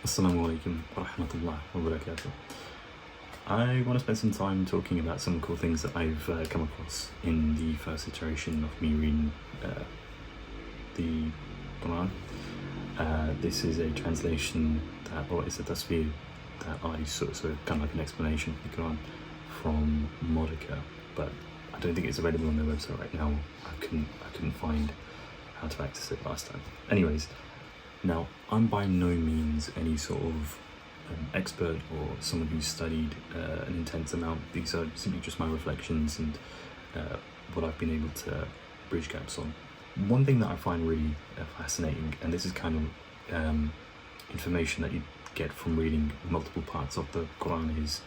Assalamu alaikum wa rahmatullah wa barakatuh. I want to spend some time talking about some cool things that I've come across in the first iteration of me reading the Quran. This is a translation or it's a tasfir that I sort of kind of like an explanation of the Quran from Modica, but I don't think it's available on their website right now. I couldn't find how to access it last time. Anyways, now I'm by no means any sort of expert or someone who's studied an intense amount. These are simply just my reflections and what I've been able to bridge gaps on. One thing that I find really fascinating, and this is kind of information that you get from reading multiple parts of the Quran, is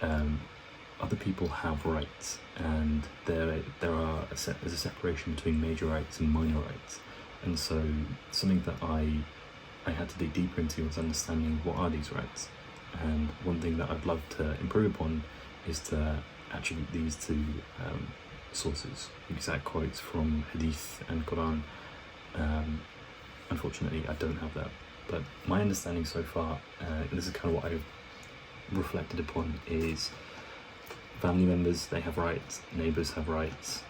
other people have rights, and there's a separation between major rights and minor rights. And so something that I had to dig deeper into was understanding what are these rights. And one thing that I'd love to improve upon is to attribute these to sources, exact quotes from Hadith and Quran. Unfortunately, I don't have that. But my understanding so far, and this is kind of what I've reflected upon, is family members, they have rights, neighbours have rights,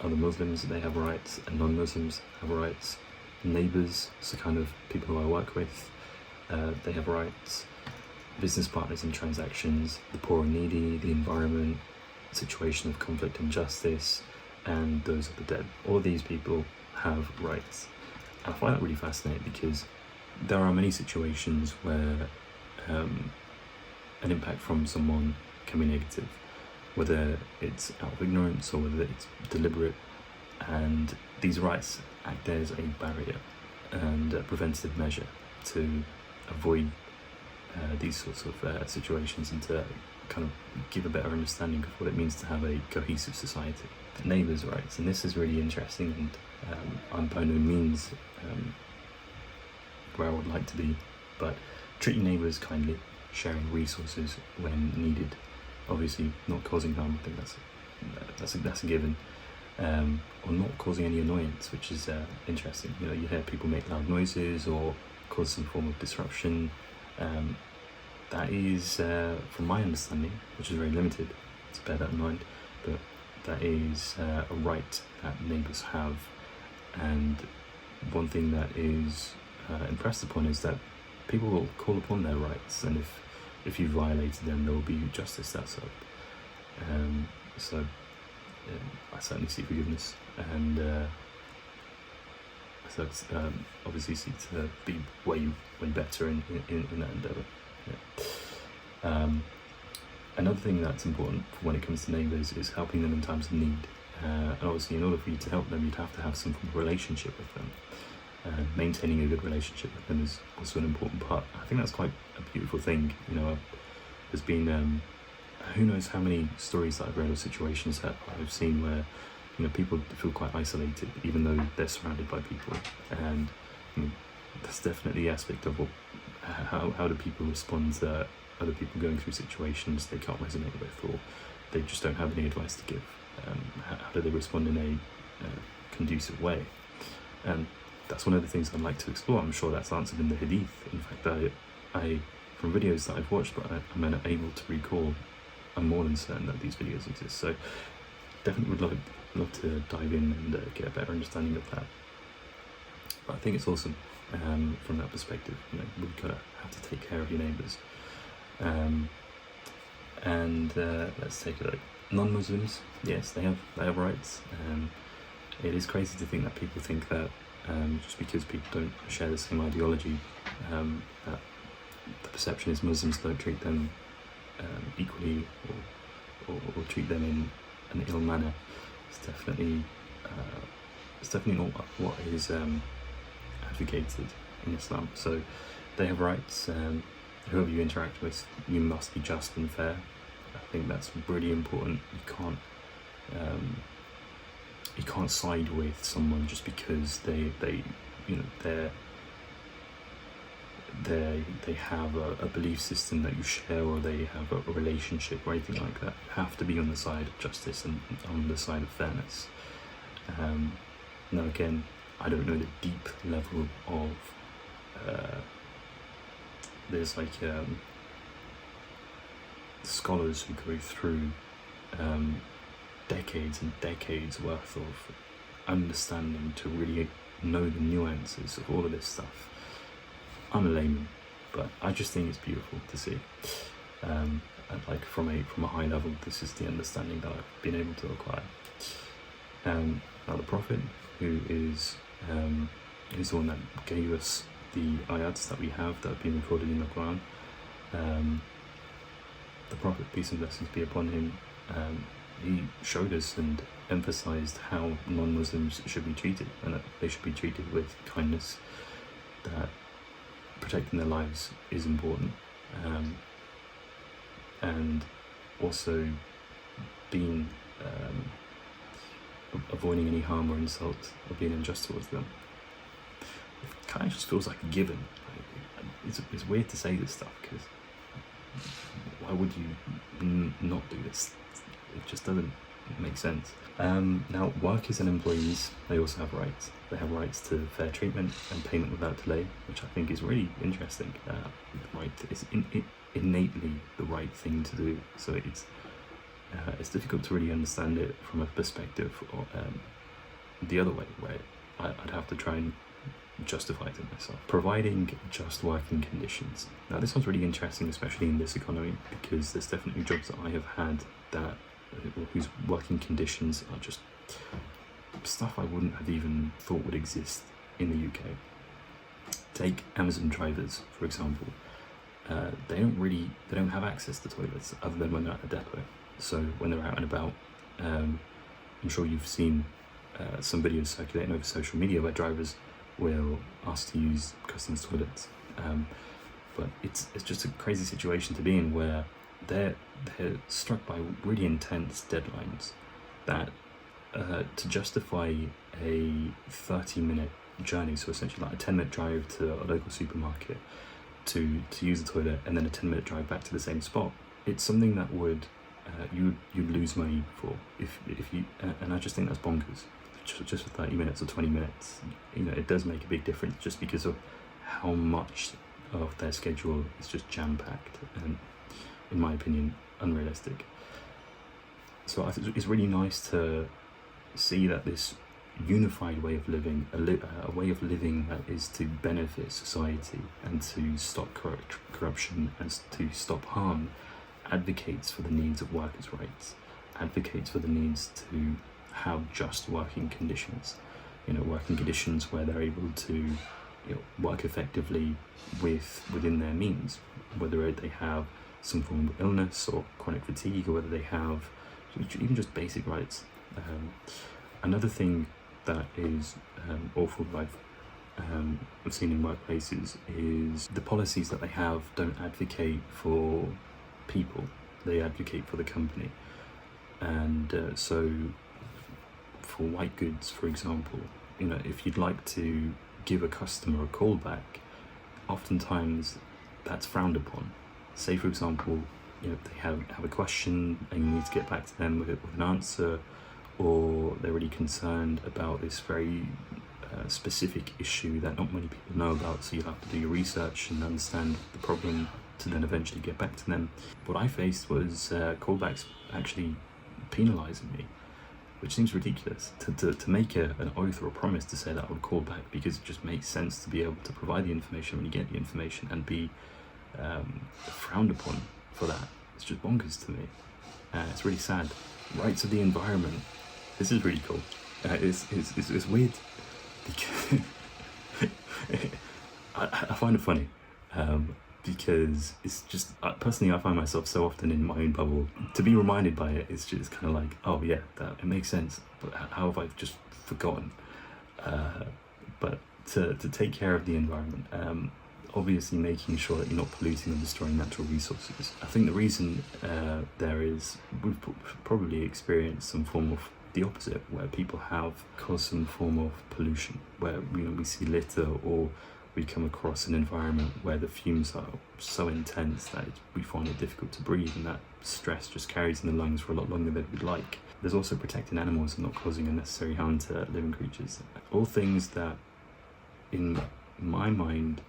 other Muslims, they have rights, and non-Muslims have rights. Neighbours, so kind of people who I work with, they have rights. Business partners in transactions, the poor and needy, the environment, situation of conflict and justice, and those of the dead. All of these people have rights. And I find that really fascinating because there are many situations where an impact from someone can be negative, whether it's out of ignorance or whether it's deliberate, and these rights act as a barrier and a preventative measure to avoid these sorts of situations and to kind of give a better understanding of what it means to have a cohesive society. Neighbours' rights, and this is really interesting, and I'm by no means where I would like to be, but treating neighbours kindly, sharing resources when needed, obviously not causing harm. I think that's a given, or not causing any annoyance, which is interesting. You know, you hear people make loud noises or cause some form of disruption. That is, from my understanding, which is very limited, to bear that in mind, but that is a right that neighbours have. And one thing that is impressed upon is that people will call upon their rights, and if you violated them, there will be justice that's up. So I certainly seek forgiveness, and so it's, obviously seek to be way better in that endeavour. Yeah. Another thing that's important when it comes to neighbours is helping them in times of need. And obviously, in order for you to help them, you'd have to have some relationship with them. Maintaining a good relationship with them is also an important part. I think that's quite a beautiful thing. You know, there's been who knows how many stories that I've read of situations that I've seen where, you know, people feel quite isolated even though they're surrounded by people, and that's definitely the aspect of how do people respond to other people going through situations they can't resonate with, or they just don't have any advice to give. How do they respond in a conducive way? And that's one of the things I'd like to explore. I'm sure that's answered in the Hadith. In fact, I from videos that I've watched, but I'm unable to recall, I'm more than certain that these videos exist. So definitely would love to dive in and get a better understanding of that. But I think it's awesome from that perspective. You know, we've got to have to take care of your neighbours. And let's take a look. Non-Muslims, yes, they have rights. It is crazy to think that people think that just because people don't share the same ideology, that the perception is Muslims don't treat them equally or treat them in an ill manner. It's definitely not what is advocated in Islam. So they have rights. Whoever you interact with, you must be just and fair. I think that's really important. You can't side with someone just because they have a belief system that you share, or they have a relationship or anything like that. You have to be on the side of justice and on the side of fairness. Now again, I don't know the deep level of there's like scholars who go through decades and decades worth of understanding to really know the nuances of all of this stuff. I'm a layman, but I just think it's beautiful to see. And like from a high level, this is the understanding that I've been able to acquire. Now the Prophet, who is the one that gave us the ayats that we have that have been recorded in the Quran. The Prophet, peace and blessings be upon him, he showed us and emphasized how non-Muslims should be treated, and that they should be treated with kindness, that protecting their lives is important, and also being avoiding any harm or insult or being unjust towards them. It kind of just feels like a given. It's weird to say this stuff, because why would you not do this? It just doesn't make sense. Now, workers and employees, they also have rights. They have rights to fair treatment and payment without delay, which I think is really interesting. Right, it's innately the right thing to do. So it's difficult to really understand it from a perspective or the other way, where I'd have to try and justify it to myself. Providing just working conditions. Now this one's really interesting, especially in this economy, because there's definitely jobs that I have had that whose working conditions are just stuff I wouldn't have even thought would exist in the UK. Take Amazon drivers, for example. They don't have access to toilets other than when they're at a depot. So when they're out and about, I'm sure you've seen some videos circulating over social media where drivers will ask to use customers' toilets. But it's just a crazy situation to be in, where they're struck by really intense deadlines that to justify a 30-minute journey, so essentially like a 10-minute drive to a local supermarket to use the toilet, and then a 10-minute drive back to the same spot. It's something that would you'd lose money for if you, and I just think that's bonkers. Just for 30 minutes or 20 minutes, it does make a big difference, just because of how much of their schedule is just jam-packed and, in my opinion, unrealistic. So I think it's really nice to see that this unified way of living, a way of living that is to benefit society and to stop corruption and to stop harm, advocates for the needs of workers' rights, advocates for the needs to have just working conditions, working conditions where they're able to work effectively within their means, whether they have some form of illness or chronic fatigue, or whether they have even just basic rights. Another thing that is awful that I've seen in workplaces is the policies that they have don't advocate for people, they advocate for the company. And so for white goods, for example, if you'd like to give a customer a call back, oftentimes that's frowned upon. Say, for example, if they have a question and you need to get back to them with an answer, or they're really concerned about this very specific issue that not many people know about, so you have to do your research and understand the problem to then eventually get back to them. What I faced was callbacks actually penalising me, which seems ridiculous, to make an oath or a promise to say that I would call back, because it just makes sense to be able to provide the information when you get the information and be frowned upon for that. It's just bonkers to me. It's really sad. Rights of the environment. This is really cool. It's weird because I find it funny. Because it's just, personally, I find myself so often in my own bubble. To be reminded by it, it's just kind of like, oh yeah, it makes sense, but how have I just forgotten? But to take care of the environment, obviously making sure that you're not polluting or destroying natural resources. I think the reason there is, we've probably experienced some form of the opposite, where people have caused some form of pollution, where we see litter, or we come across an environment where the fumes are so intense that we find it difficult to breathe, and that stress just carries in the lungs for a lot longer than we'd like. There's also protecting animals and not causing unnecessary harm to living creatures. All things that, in my mind,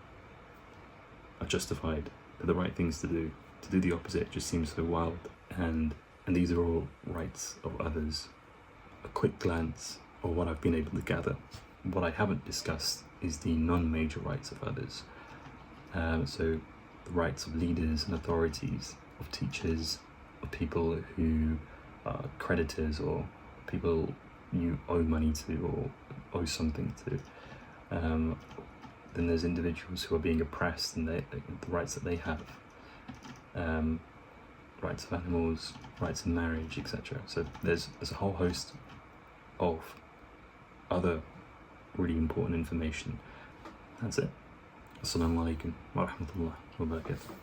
are justified, they're the right things to do. To do the opposite just seems so wild. And these are all rights of others. A quick glance of what I've been able to gather. What I haven't discussed is the non-major rights of others. So the rights of leaders and authorities, of teachers, of people who are creditors or people you owe money to or owe something to. Then there's individuals who are being oppressed and the rights that they have. Rights of animals, rights of marriage, etc. So there's a whole host of other really important information. That's it. Assalamu alaikum wa rahmatullah wa barakatuh.